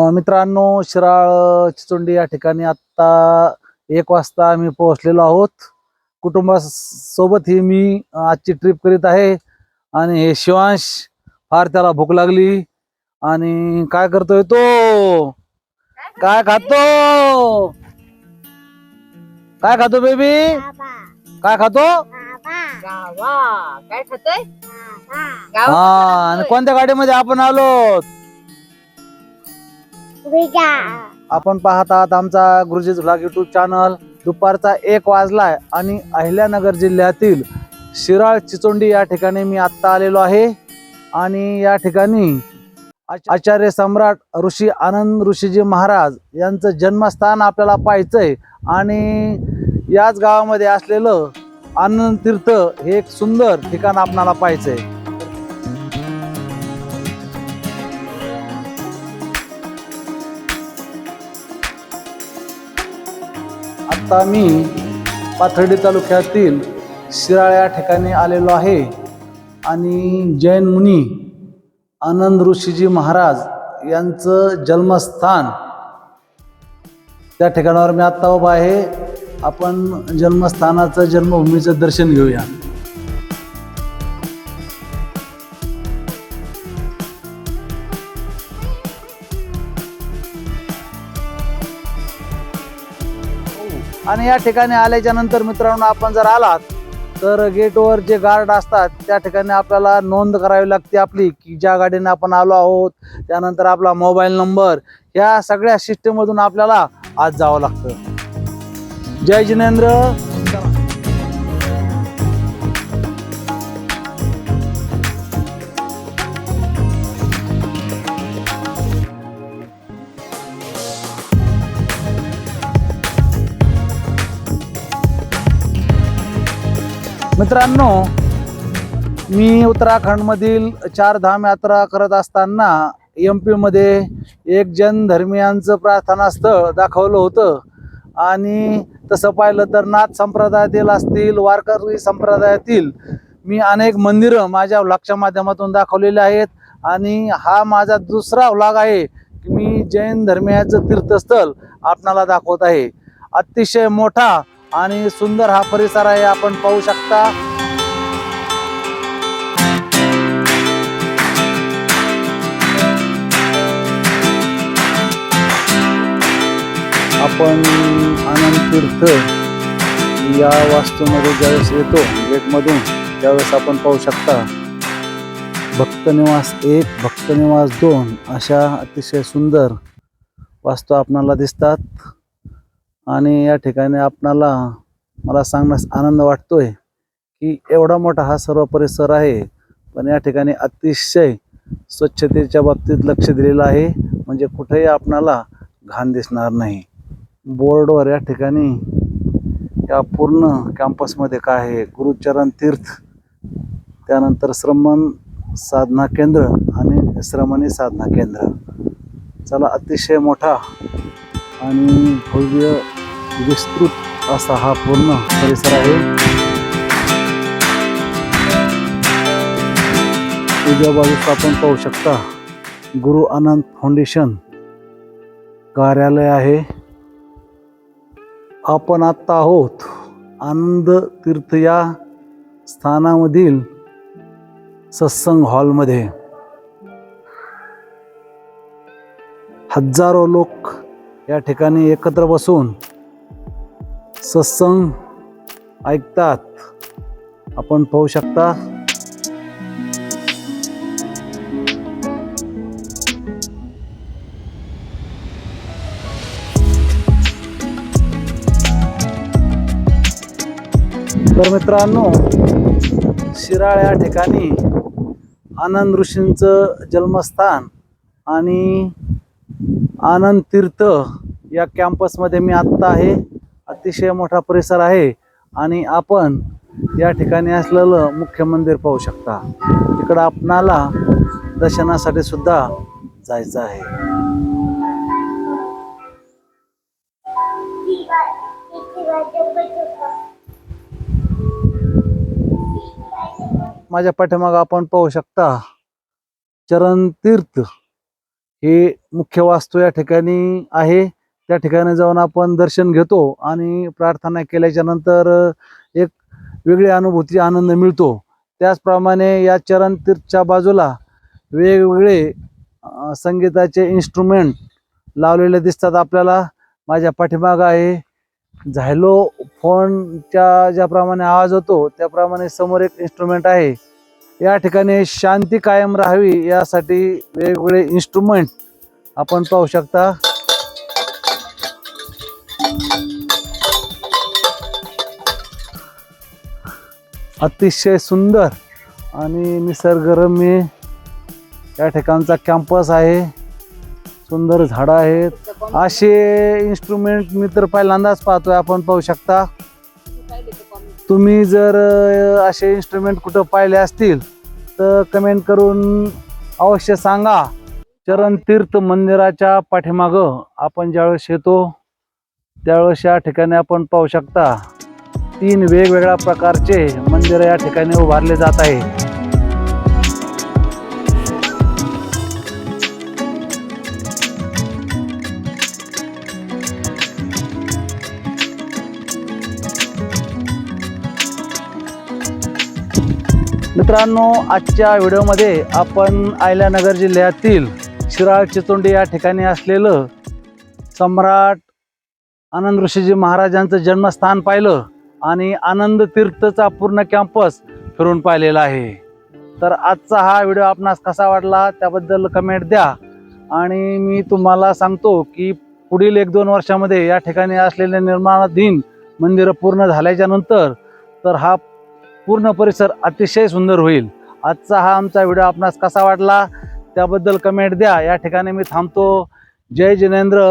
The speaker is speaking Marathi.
मित्रांनो, शिराळ चिचोंडी या ठिकाणी आता 1 वाजता आम्ही पोहोचलेलो आहोत. कुटुंबासोबत ही मी आजची ट्रिप करीत आहे. आणि हे शिवांश, फार त्याला भूक लागली आणि काय करतोय तो? काय खातो? काय खातो बेबी? काय खातो? काय खातोय? हा, आणि कोणत्या गाडीमध्ये आपण आलो? आपण पाहत आहात आमचा गुरुजीच व्लॉग युट्यूब चॅनल. दुपारचा 1 वाजलाय आणि अहिल्यानगर जिल्ह्यातील शिराळ चिचोंडी या ठिकाणी मी आत्ता आलेलो आहे. आणि या ठिकाणी आचार्य सम्राट ऋषी आनंद ऋषीजी महाराज यांचं जन्मस्थान आपल्याला पाहायचंय. आणि याच गावामध्ये असलेलं आनंद तीर्थ हे एक सुंदर ठिकाण आपल्याला पाहायचंय. आता मी पाथर्डी तालुक्यातील शिराळ या ठिकाणी आलेलो आहे. आणि जैन मुनी आनंद ऋषीजी महाराज यांचं जन्मस्थान त्या ठिकाणावर मी आत्ता उभा आहे. आपण जन्मस्थानाचं, जन्मभूमीचं दर्शन घेऊया. आणि या ठिकाणी आल्याच्या नंतर मित्रांनो, आपण जर आलात तर गेटवर जे गार्ड असतात त्या ठिकाणी आपल्याला नोंद करावी लागते आपली, की ज्या गाडीने आपण आलो आहोत, त्यानंतर आपला मोबाईल नंबर, या सगळ्या सिस्टममधून आपल्याला आज जावं लागतं. जय जिनेंद्र. मित्रांनो, मी उत्तराखंडमधील 4 धाम यात्रा करत असताना MP मध्ये एक जैन धर्मियांचं प्रार्थनास्थळ दाखवलं होतं. आणि तसं पाहिलं तर नाथ संप्रदायातील असतील, वारकरी संप्रदायातील मी अनेक मंदिरं माझ्या व्लॉगच्या माध्यमातून दाखवलेले आहेत. आणि हा माझा दुसरा व्लॉग आहे की मी जैन धर्मियाचं तीर्थस्थळ आपणाला दाखवत आहे. अतिशय मोठा आणि सुंदर हा परिसर आहे, आपण पाहू शकता. आपण आनंद तीर्थ या वास्तूमध्ये ज्यावेळेस येतो गेटमधून, त्यावेळेस आपण पाहू शकता भक्तनिवास 1, भक्तनिवास 2 अशा अतिशय सुंदर वास्तू आपणाला दिसतात. आणि या ठिकाणी आपणाला, मला सांगण्यास आनंद वाटतोय की एवढा मोठा हा सर्व परिसर आहे, पण या ठिकाणी अतिशय स्वच्छतेच्या बाबतीत लक्ष दिलेलं आहे. म्हणजे कुठेही आपणाला घाण दिसणार नाही. बोर्डवर या ठिकाणी या पूर्ण कॅम्पसमध्ये काय आहे, गुरुचरण तीर्थ, त्यानंतर श्रमण साधना केंद्र आणि श्रमणी साधना केंद्र. चला, अतिशय मोठा आणि भव्य विस्तृत असा हा पूर्ण परिसर आहे. उजव्या बाजूस आपण पाहू शकता गुरु आनंद फाउंडेशन कार्यालय आहे. आपण आत्ता आहोत आनंद तीर्थ या स्थानामधील सत्संग हॉलमध्ये. हजारो लोक या ठिकाणी एकत्र बसून सत्संग ऐकतात, आपण पाहू शकता. तर मित्रांनो, शिराळ या ठिकाणी आनंद ऋषींचं जन्मस्थान आणि आनंद तीर्थ या कॅम्पसमध्ये मी आत्ता आहे. अतिशय मोठा परिसर आहे. आणि आपण या ठिकाणी असलेलं मुख्य मंदिर पाहू शकता. तिकडं आपणाला दर्शनासाठी सुद्धा जायचं आहे. माझ्या पाठीमागं आपण पाहू शकता चरण तीर्थ हे मुख्य वास्तू या ठिकाणी आहे. त्या ठिकाणी जाऊन आपण दर्शन घेतो आणि प्रार्थना केल्याच्या नंतर एक वेगळी अनुभूती आनंद मिळतो. त्याचप्रमाणे या चरण तीर्थच्या बाजूला वेगवेगळे संगीताचे इन्स्ट्रुमेंट लावलेले दिसतात आपल्याला. माझ्या पाठीमागं आहे झायलो फोनच्या ज्याप्रमाणे आवाज होतो त्याप्रमाणे समोर एक इन्स्ट्रुमेंट आहे. या ठिकाणी शांती कायम राहावी यासाठी वेगवेगळे इन्स्ट्रुमेंट आपण पाहू शकता. अतिशय सुंदर आणि निसर्गरम्य या ठिकाणचा कॅम्पस आहे. सुंदर झाडं आहेत. असे इन्स्ट्रुमेंट मी तर पहिल्यांदाच पाहतोय. आपण पाहू शकता. तुम्ही जर असे इन्स्ट्रुमेंट कुठं पाहिले असतील तर कमेंट करून अवश्य सांगा. चरण तीर्थ मंदिराच्या पाठीमागं आपण ज्यावेळेस येतो त्यावेळेस या ठिकाणी आपण पाहू शकता 3 वेगवेगळ्या प्रकारचे मंदिर या ठिकाणी उभारले जात आहे. मित्रांनो, आजच्या व्हिडिओमध्ये आपण अहिल्यानगर जिल्ह्यातील शिराळ चिचोंडी या ठिकाणी असलेलं सम्राट आनंद ऋषीजी महाराजांचं जन्मस्थान पाहिलं आणि आनंद तीर्थचा पूर्ण कॅम्पस फिरून पाहिलेला आहे. तर आजचा हा व्हिडिओ आपणास कसा वाटला त्याबद्दल कमेंट द्या. आणि मी तुम्हाला सांगतो की पुढील 1-2 वर्षामध्ये या ठिकाणी असलेले निर्माणाधीन मंदिरं पूर्ण झाल्याच्या नंतर तर हा पूर्ण परिसर अतिशय सुंदर होईल. आजचा हा आमचा व्हिडिओ आपणास कसा वाटला त्याबद्दल कमेंट द्या. या ठिकाणी मी थांबतो. जय जिनेंद्र.